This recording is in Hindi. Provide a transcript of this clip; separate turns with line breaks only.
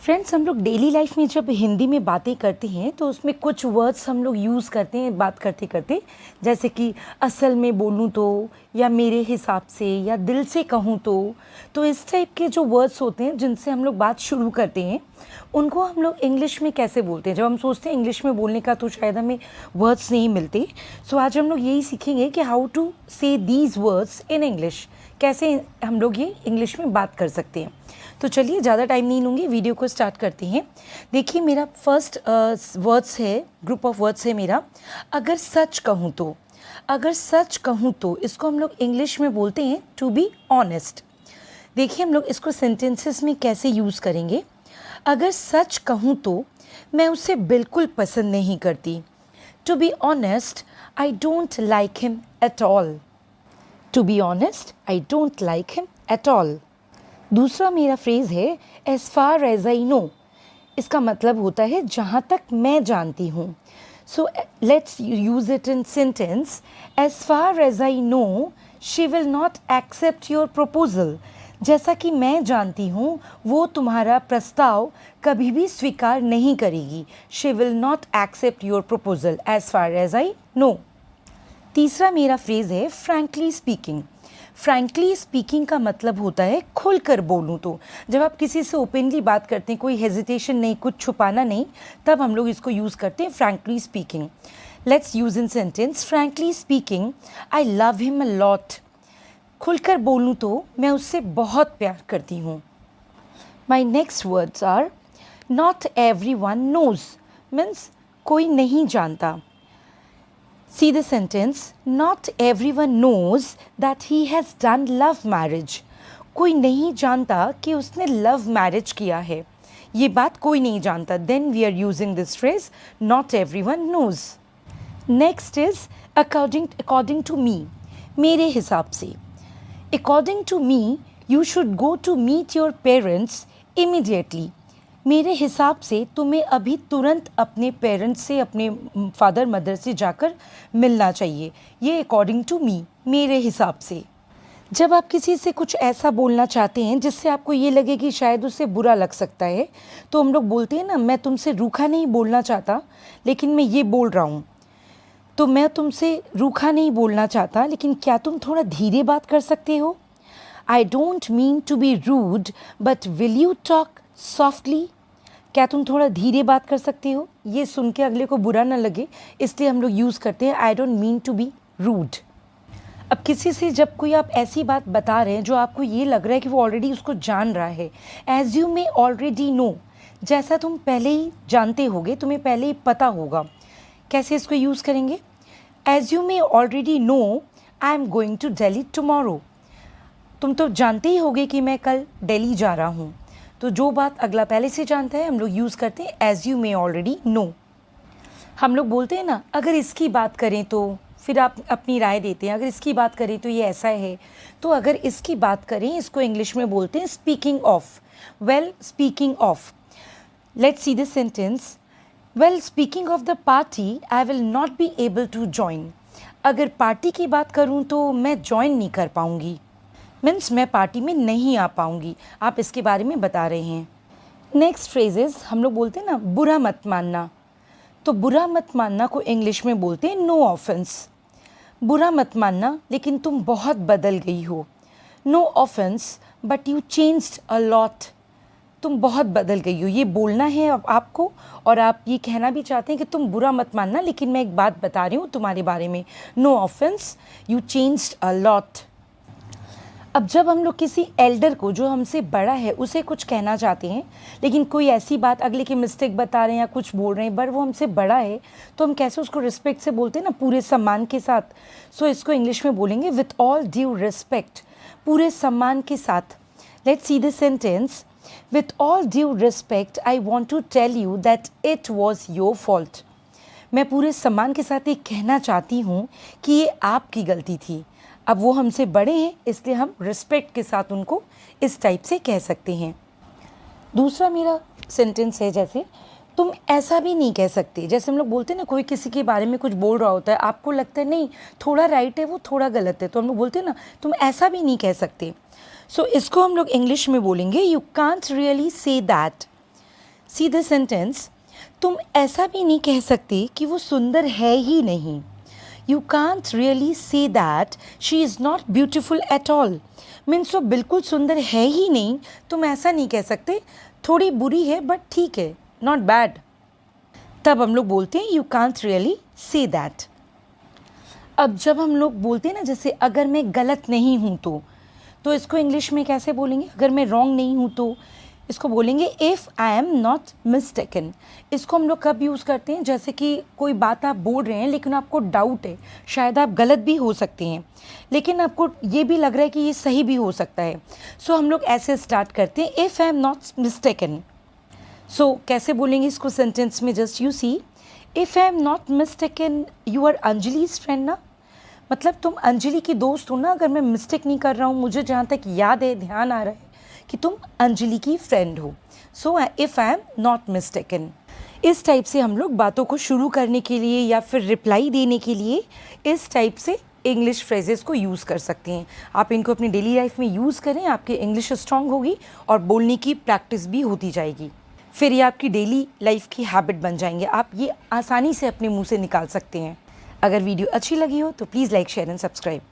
फ्रेंड्स, हम लोग डेली लाइफ में जब हिंदी में बातें करते हैं तो उसमें कुछ वर्ड्स हम लोग यूज़ करते हैं बात करते करते, जैसे कि असल में बोलूँ तो, या मेरे हिसाब से, या दिल से कहूँ तो इस टाइप के जो वर्ड्स होते हैं जिनसे हम लोग बात शुरू करते हैं, उनको हम लोग इंग्लिश में कैसे बोलते हैं। जब हम सोचते हैं इंग्लिश में बोलने का तो शायद हमें वर्ड्स नहीं मिलते। सो आज हम लोग यही सीखेंगे कि हाउ टू से दीज वर्ड्स इन इंग्लिश, कैसे हम लोग ये इंग्लिश में बात कर सकते हैं। तो चलिए ज़्यादा टाइम नहीं लूँगी, वीडियो को स्टार्ट करते हैं। देखिए, मेरा फर्स्ट वर्ड्स है, ग्रुप ऑफ वर्ड्स है मेरा, अगर सच कहूँ तो। अगर सच कहूँ तो इसको हम लोग इंग्लिश में बोलते हैं टू बी ऑनेस्ट। देखिए, हम लोग इसको सेंटेंसेस में कैसे यूज़ करेंगे। अगर सच कहूँ तो मैं उसे बिल्कुल पसंद नहीं करती। To be honest, I don't like him at all. To be honest, I don't like him at all. दूसरा मेरा फ्रेज़ है as far as I know. इसका मतलब होता है जहाँ तक मैं जानती हूँ। So let's use it in sentence. As far as I know she will not accept your proposal. जैसा कि मैं जानती हूँ वो तुम्हारा प्रस्ताव कभी भी स्वीकार नहीं करेगी। She will not accept your proposal as far as I know. तीसरा मेरा फ्रेज़ है फ्रैंकली स्पीकिंग। फ्रैंकली स्पीकिंग का मतलब होता है खुलकर बोलूँ तो। जब आप किसी से ओपनली बात करते हैं, कोई हेजिटेशन नहीं, कुछ छुपाना नहीं, तब हम लोग इसको यूज़ करते हैं frankly speaking. Let's use in sentence. Frankly speaking, I love him a lot. खुलकर बोलूँ तो मैं उससे बहुत प्यार करती हूँ। My next words are not everyone knows, means कोई नहीं जानता। See the sentence, not everyone knows that he has done love marriage. कोई नहीं जानता कि उसने love marriage किया है। ये बात कोई नहीं जानता। Then we are using this phrase, not everyone knows. Next is according to me. मेरे हिसाब से। According to me, you should go to meet your parents immediately. मेरे हिसाब से तुम्हें अभी तुरंत अपने पेरेंट्स से, अपने फादर मदर से जाकर मिलना चाहिए। ये अकॉर्डिंग टू मी, मेरे हिसाब से। जब आप किसी से कुछ ऐसा बोलना चाहते हैं जिससे आपको ये लगे कि शायद उससे बुरा लग सकता है, तो हम लोग बोलते हैं ना, मैं तुमसे रूखा नहीं बोलना चाहता लेकिन मैं ये बोल रहा हूँ। तो मैं तुमसे रूखा नहीं बोलना चाहता, लेकिन क्या तुम थोड़ा धीरे बात कर सकते हो। I don't mean to be rude but will you talk softly. क्या तुम थोड़ा धीरे बात कर सकते हो। ये सुन के अगले को बुरा ना लगे, इसलिए हम लोग यूज़ करते हैं I don't mean to be rude. अब किसी से जब कोई आप ऐसी बात बता रहे हैं जो आपको ये लग रहा है कि वो ऑलरेडी उसको जान रहा है, as you may already know, जैसा तुम पहले ही जानते होगे, तुम्हें पहले ही पता होगा। कैसे इसको यूज़ करेंगे। As you may already know I am going to Delhi tomorrow. तुम तो जानते ही होगे कि मैं कल दिल्ली जा रहा हूँ। तो जो बात अगला पहले से जानता है हम लोग यूज़ करते हैं as you may already know. हम लोग बोलते हैं ना, अगर इसकी बात करें तो, फिर आप अपनी राय देते हैं। अगर इसकी बात करें तो ये ऐसा है। तो अगर इसकी बात करें, इसको इंग्लिश में बोलते हैं speaking of. Well, speaking of, let's see this sentence. Well, speaking of the party I will not be able to join. अगर पार्टी की बात करूँ तो मैं ज्वाइन नहीं कर पाऊँगी, मीन्स मैं पार्टी में नहीं आ पाऊँगी। आप इसके बारे में बता रहे हैं। नेक्स्ट फ्रेजेस हम लोग बोलते हैं ना, बुरा मत मानना। तो बुरा मत मानना को इंग्लिश में बोलते हैं नो ऑफेंस। बुरा मत मानना, लेकिन तुम बहुत बदल गई हो। No offence but you changed a lot. तुम बहुत बदल गई हो, ये बोलना है आपको, और आप ये कहना भी चाहते हैं कि तुम बुरा मत मानना, लेकिन मैं एक बात बता रही हूँ तुम्हारे बारे में। No offence, you changed a lot. अब जब हम लोग किसी एल्डर को, जो हमसे बड़ा है, उसे कुछ कहना चाहते हैं, लेकिन कोई ऐसी बात अगले की मिस्टेक बता रहे हैं या कुछ बोल रहे हैं, पर वो हमसे बड़ा है, तो हम कैसे उसको रिस्पेक्ट से बोलते हैं ना, पूरे सम्मान के साथ। सो इसको इंग्लिश में बोलेंगे विथ ऑल ड्यू रिस्पेक्ट, पूरे सम्मान के साथ। Let's see this sentence. With all due respect I want to tell you that it was your fault. मैं पूरे सम्मान के साथ ये कहना चाहती हूँ कि ये आपकी गलती थी। अब वो हमसे बड़े हैं, इसलिए हम रिस्पेक्ट के साथ उनको इस टाइप से कह सकते हैं। दूसरा मेरा सेंटेंस है, जैसे तुम ऐसा भी नहीं कह सकते। जैसे हम लोग बोलते हैं ना, कोई किसी के बारे में कुछ बोल रहा होता है, आपको लगता है नहीं थोड़ा राइट है, वो थोड़ा गलत है, तो हम लोग बोलते हैं ना, तुम ऐसा भी नहीं कह सकते। सो इसको हम लोग इंग्लिश में बोलेंगे you can't really say that. See the sentence, तुम ऐसा भी नहीं कह सकते कि वो सुंदर है ही नहीं। You can't really say that she is not beautiful at all. Means वो बिल्कुल सुंदर है ही नहीं, तुम ऐसा नहीं कह सकते। थोड़ी बुरी है बट ठीक है, नॉट बैड। तब हम लोग बोलते हैं you can't really say that. अब जब हम लोग बोलते हैं ना, जैसे अगर मैं गलत नहीं हूँ तो इसको इंग्लिश में कैसे बोलेंगे? अगर मैं रॉन्ग नहीं हूँ तो इसको बोलेंगे if I am not mistaken. इसको हम लोग कब यूज़ करते हैं? जैसे कि कोई बात आप बोल रहे हैं लेकिन आपको डाउट है, शायद आप गलत भी हो सकते हैं, लेकिन आपको ये भी लग रहा है कि ये सही भी हो सकता है। सो हम लोग ऐसे स्टार्ट करते हैं, if I am not mistaken. So कैसे बोलेंगे इसको सेंटेंस में? Just you see, if I am not mistaken you are अंजलि's फ्रेंड ना। मतलब तुम अंजलि की दोस्त हो ना, अगर मैं मिस्टेक नहीं कर रहा हूँ, मुझे जहाँ तक याद है, ध्यान आ रहा है कि तुम अंजलि की फ्रेंड हो। So if I am not mistaken. इस टाइप से हम लोग बातों को शुरू करने के लिए या फिर रिप्लाई देने के लिए इस टाइप से इंग्लिश फ्रेजेस को यूज़ कर सकते हैं। आप इनको अपनी डेली लाइफ में यूज़ करें, आपकी इंग्लिश स्ट्रांग होगी और बोलने की प्रैक्टिस भी होती जाएगी। फिर ये आपकी डेली लाइफ की हैबिट बन जाएंगे, आप ये आसानी से अपने मुंह से निकाल सकते हैं। अगर वीडियो अच्छी लगी हो तो please like, share and subscribe.